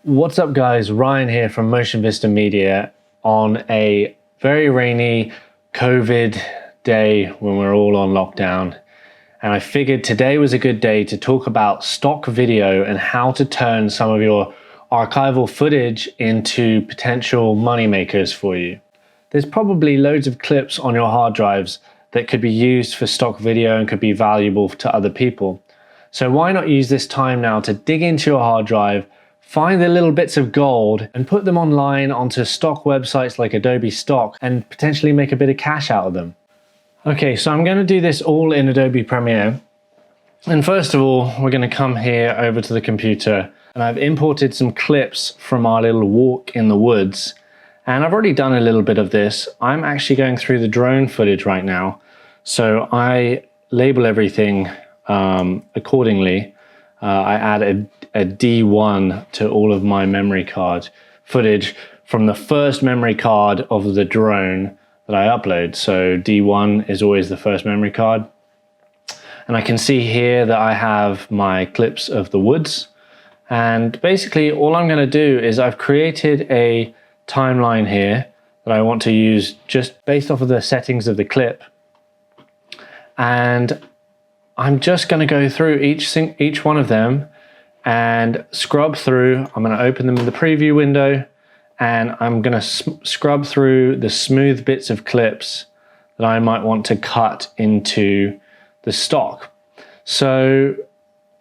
What's up guys, Ryan here from Motion Vista Media on a very rainy COVID day when we're all on lockdown. And I figured today was a good day to talk about stock video and how to turn some of your archival footage into potential money makers for you. There's probably loads of clips on your hard drives that could be used for stock video and could be valuable to other people. So why not use this time now to dig into your hard drive, find the little bits of gold and put them online onto stock websites like Adobe Stock and potentially make a bit of cash out of them. Okay, so I'm going to do this all in Adobe Premiere. And first of all, we're going to come here over to the computer and I've imported some clips from our little walk in the woods. And I've already done a little bit of this. I'm actually going through the drone footage right now. So I label everything accordingly. I add a D1 to all of my memory card footage from the first memory card of the drone that I upload. So D1 is always the first memory card. And I can see here that I have my clips of the woods. And basically all I'm going to do is I've created a timeline here that I want to use just based off of the settings of the clip. And I'm just going to go through each one of them and scrub through. I'm going to open them in the preview window and I'm going to scrub through the smooth bits of clips that I might want to cut into the stock. So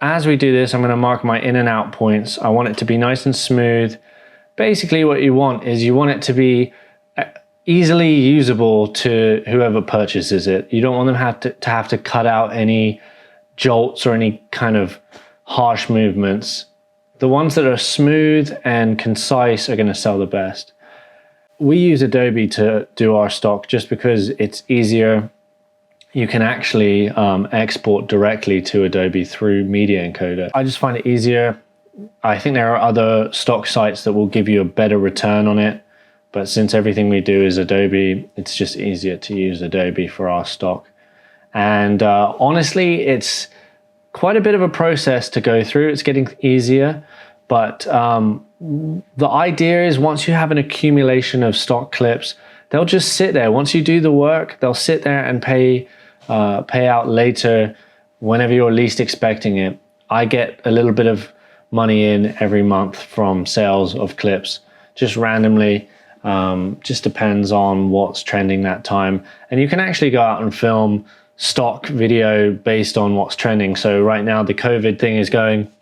as we do this, I'm going to mark my in and out points. I want it to be nice and smooth. Basically what you want is you want it to be easily usable to whoever purchases it. You don't want them to have to cut out any jolts or any kind of harsh movements. The ones that are smooth and concise are going to sell the best. We use Adobe to do our stock just because it's easier. You can actually export directly to Adobe through Media Encoder. I just find it easier. I think there are other stock sites that will give you a better return on it. But since everything we do is Adobe, it's just easier to use Adobe for our stock. And honestly, it's quite a bit of a process to go through. It's getting easier, but the idea is once you have an accumulation of stock clips, they'll just sit there. Once you do the work, they'll sit there and pay out later whenever you're least expecting it. I get a little bit of money in every month from sales of clips, just randomly. Just depends on what's trending that time. And you can actually go out and film stock video based on what's trending. So right now the COVID thing is going,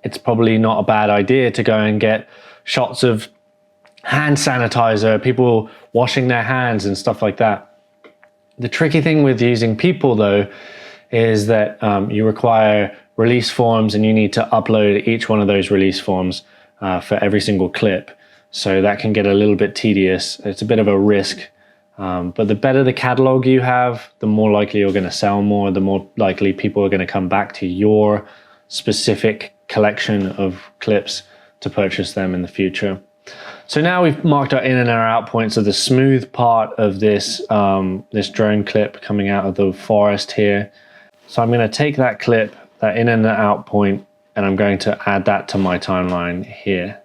it's probably not a bad idea to go and get shots of hand sanitizer, people washing their hands and stuff like that. The tricky thing with using people though is that you require release forms and you need to upload each one of those release forms for every single clip. So that can get a little bit tedious. It's a bit of a risk, but the better the catalog you have, the more likely you're going to sell more, the more likely people are going to come back to your specific collection of clips to purchase them in the future. So now we've marked our in and our out points of the smooth part of this, this drone clip coming out of the forest here. So I'm going to take that clip, that in and out point, and I'm going to add that to my timeline here.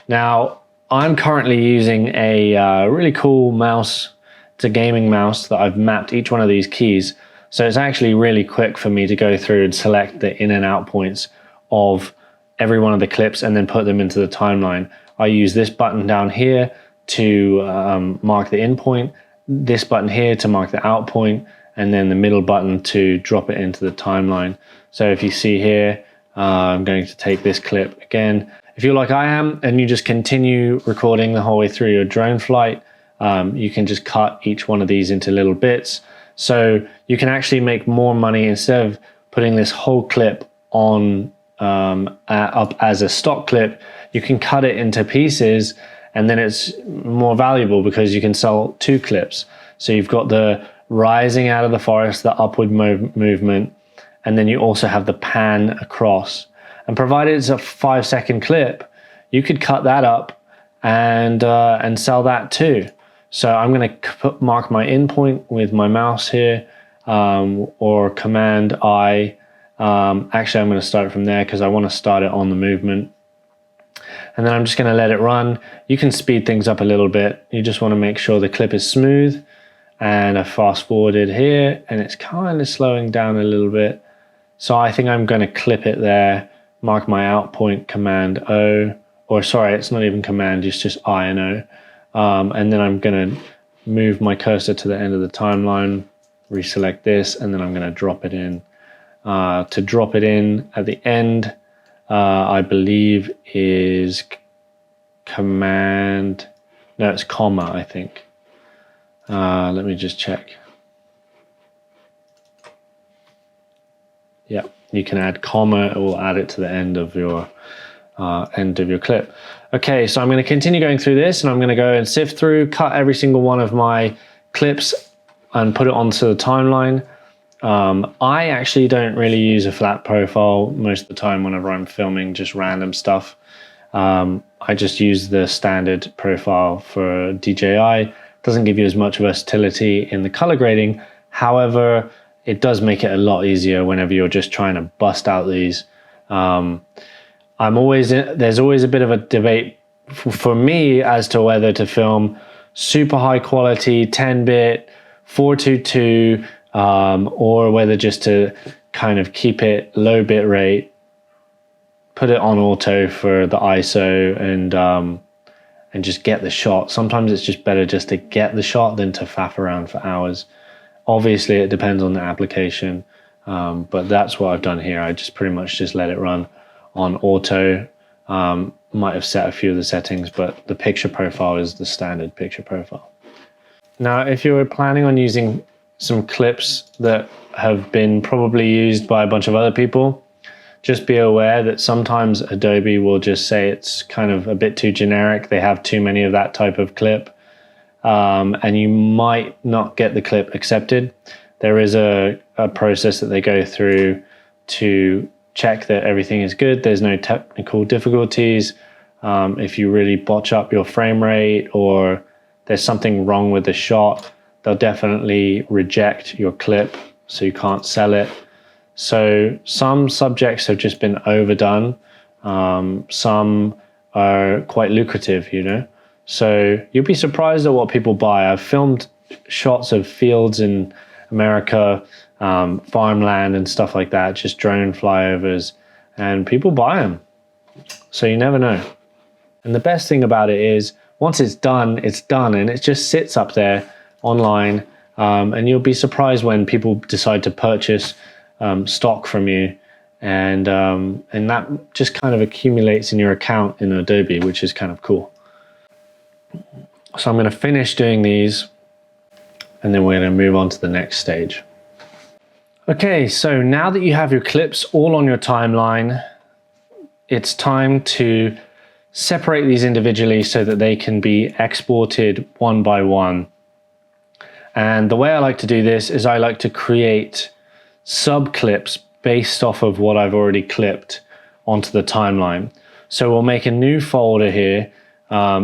Now, I'm currently using a really cool mouse. It's a gaming mouse that I've mapped each one of these keys. So it's actually really quick for me to go through and select the in and out points of every one of the clips and then put them into the timeline. I use this button down here to mark the in point, this button here to mark the out point, and then the middle button to drop it into the timeline. So if you see here, I'm going to take this clip again. If you're like I am and you just continue recording the whole way through your drone flight, you can just cut each one of these into little bits. So you can actually make more money instead of putting this whole clip on up as a stock clip. You can cut it into pieces and then it's more valuable because you can sell two clips. So you've got the rising out of the forest, the upward movement, and then you also have the pan across. And provided it's a 5-second clip, you could cut that up and sell that too. So I'm going to mark my in point with my mouse here, or Command I. Actually, I'm going to start it from there because I want to start it on the movement. and then I'm just going to let it run. You can speed things up a little bit. You just want to make sure the clip is smooth. And I fast forwarded here and it's kind of slowing down a little bit. So I think I'm going to clip it there, mark my out point, Command O, or sorry, it's not even Command, it's just I and O. And then I'm going to move my cursor to the end of the timeline, reselect this, and then I'm going to drop it in. To drop it in at the end, I believe is Command, no, it's comma, I think. Let me just check. Yeah, you can add comma, it will add it to the end of your clip. Okay, so I'm going to continue going through this, and I'm going to go and sift through, cut every single one of my clips and put it onto the timeline. I actually don't really use a flat profile most of the time whenever I'm filming just random stuff. I just use the standard profile for DJI. Doesn't give you as much versatility in the color grading. However, it does make it a lot easier whenever you're just trying to bust out these. There's always a bit of a debate for me as to whether to film super high quality 10-bit 422 or whether just to kind of keep it low bit rate, put it on auto for the ISO, and just get the shot. Sometimes it's just better just to get the shot than to faff around for hours. Obviously, it depends on the application, but that's what I've done here. I just pretty much just let it run on auto. Might have set a few of the settings, but the picture profile is the standard picture profile. Now, if you're planning on using some clips that have been probably used by a bunch of other people, just be aware that sometimes Adobe will just say it's kind of a bit too generic. They have too many of that type of clip, and you might not get the clip accepted. There is a process that they go through to check that everything is good. There's no technical difficulties. If you really botch up your frame rate or there's something wrong with the shot, they'll definitely reject your clip, so you can't sell it. So some subjects have just been overdone. Some are quite lucrative, you know. So you'll be surprised at what people buy. I've filmed shots of fields in America, farmland and stuff like that, just drone flyovers, and people buy them. So you never know. And the best thing about it is once it's done, and it just sits up there online. And you'll be surprised when people decide to purchase stock from you, and that just kind of accumulates in your account in Adobe, which is kind of cool. So I'm going to finish doing these, and then we're going to move on to the next stage. Okay, so now that you have your clips all on your timeline, it's time to separate these individually so that they can be exported one by one. And the way I like to do this is I like to create sub clips based off of what I've already clipped onto the timeline. So we'll make a new folder here.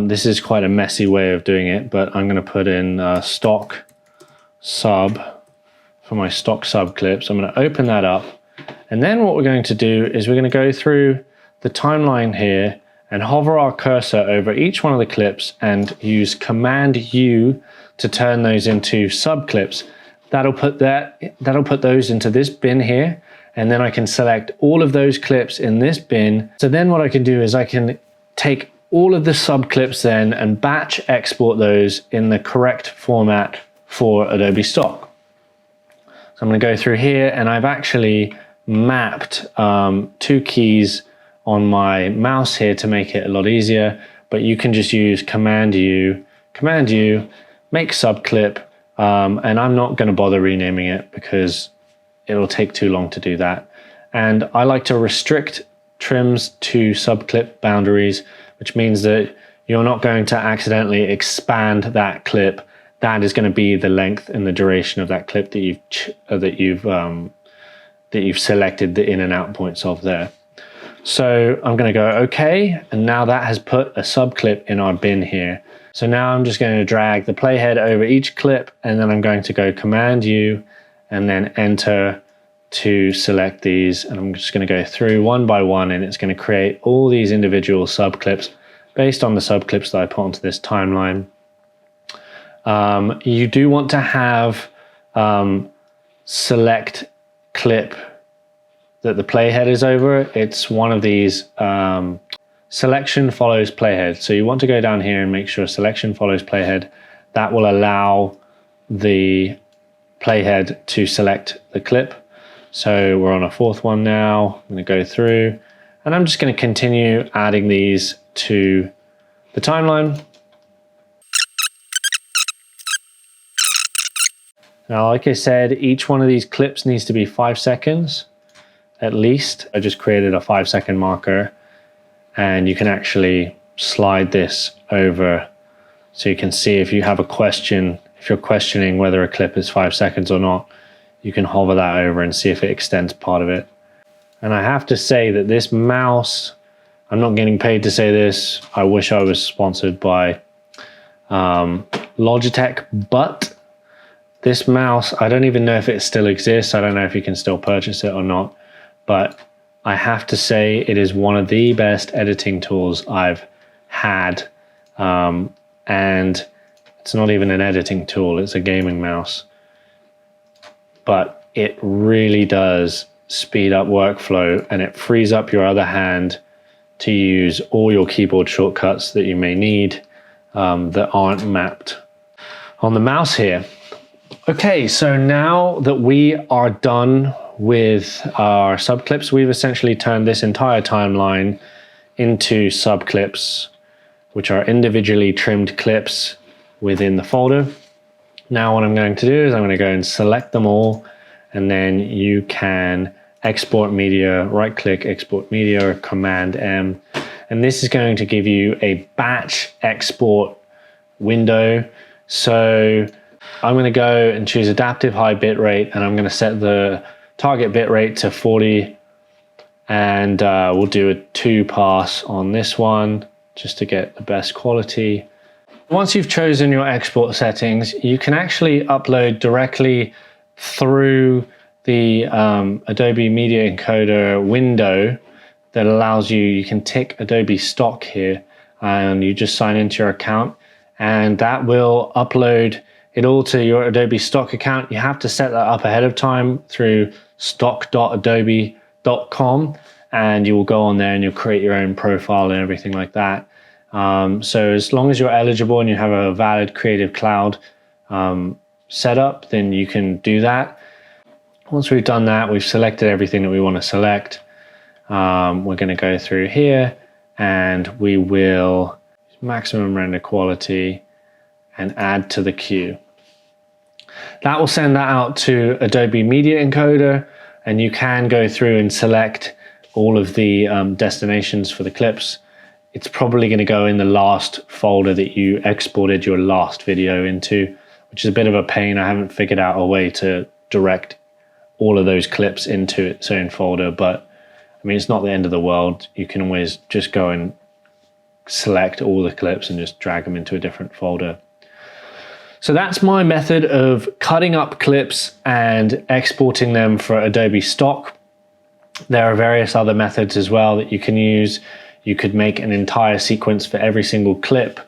This is quite a messy way of doing it, but I'm going to put in stock sub for my stock sub clips. I'm going to open that up, and then what we're going to do is we're going to go through the timeline here and hover our cursor over each one of the clips and use Command U to turn those into sub clips. That'll put those into this bin here, and then I can select all of those clips in this bin. So then what I can do is I can take all of the sub clips then and batch export those in the correct format for Adobe Stock. So I'm going to go through here, and I've actually mapped 2 keys on my mouse here to make it a lot easier, but you can just use Command U, make sub clip. And I'm not going to bother renaming it because it'll take too long to do that. And I like to restrict trims to subclip boundaries, which means that you're not going to accidentally expand that clip. That is going to be the length and the duration of that clip that you've selected the in and out points of there. So I'm going to go OK, and now that has put a subclip in our bin here. So now I'm just going to drag the playhead over each clip, and then I'm going to go Command U and then enter to select these, and I'm just going to go through one by one, and it's going to create all these individual sub clips based on the sub clips that I put onto this timeline. You do want to have select clip that the playhead is over. It's one of these selection follows playhead. So you want to go down here and make sure selection follows playhead. That will allow the playhead to select the clip. So we're on a fourth one now. I'm going to go through, and I'm just going to continue adding these to the timeline. Now, like I said, each one of these clips needs to be 5 seconds at least. I just created a 5-second marker, and you can actually slide this over so you can see if you have a question, if you're questioning whether a clip is 5 seconds or not, you can hover that over and see if it extends part of it. And I have to say that this mouse, I'm not getting paid to say this. I wish I was sponsored by Logitech, but this mouse, I don't even know if it still exists. I don't know if you can still purchase it or not, but I have to say it is one of the best editing tools I've had. And it's not even an editing tool, it's a gaming mouse. But it really does speed up workflow, and it frees up your other hand to use all your keyboard shortcuts that you may need that aren't mapped on the mouse here. Okay, so now that we are done with our subclips, we've essentially turned this entire timeline into subclips, which are individually trimmed clips within the folder. Now what I'm going to do is I'm going to go and select them all, and then you can export media, right click, export media, or Command M. And this is going to give you a batch export window. So I'm going to go and choose adaptive high bitrate, and I'm going to set the target bitrate to 40, and we'll do a 2 pass on this one just to get the best quality. Once you've chosen your export settings, you can actually upload directly through the Adobe Media Encoder window that allows you can tick Adobe stock here, and you just sign into your account, and that will upload it all to your Adobe stock account. You have to set that up ahead of time through stock.adobe.com, and you will go on there and you'll create your own profile and everything like that. So as long as you're eligible and you have a valid Creative Cloud setup, then you can do that. Once we've done that, we've selected everything that we want to select. We're going to go through here, and we will maximum render quality and add to the queue. That will send that out to Adobe Media Encoder, and you can go through and select all of the destinations for the clips. It's probably going to go in the last folder that you exported your last video into, which is a bit of a pain. I haven't figured out a way to direct all of those clips into its own folder, but I mean, it's not the end of the world. You can always just go and select all the clips and just drag them into a different folder. So that's my method of cutting up clips and exporting them for Adobe stock. There are various other methods as well that you can use. You could make an entire sequence for every single clip.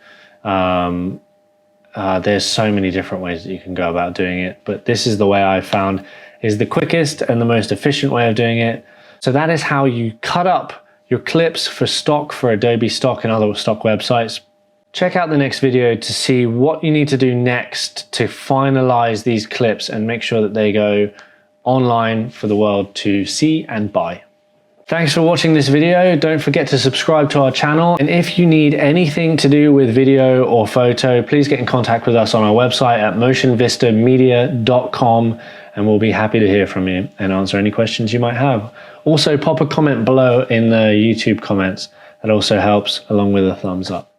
There's so many different ways that you can go about doing it, but this is the way I found is the quickest and the most efficient way of doing it. So that is how you cut up your clips for stock, for Adobe stock and other stock websites. Check out the next video to see what you need to do next to finalize these clips and make sure that they go online for the world to see and buy. Thanks for watching this video. Don't forget to subscribe to our channel. And if you need anything to do with video or photo, please get in contact with us on our website at motionvistamedia.com, and we'll be happy to hear from you and answer any questions you might have. Also, pop a comment below in the YouTube comments. That also helps, along with a thumbs up.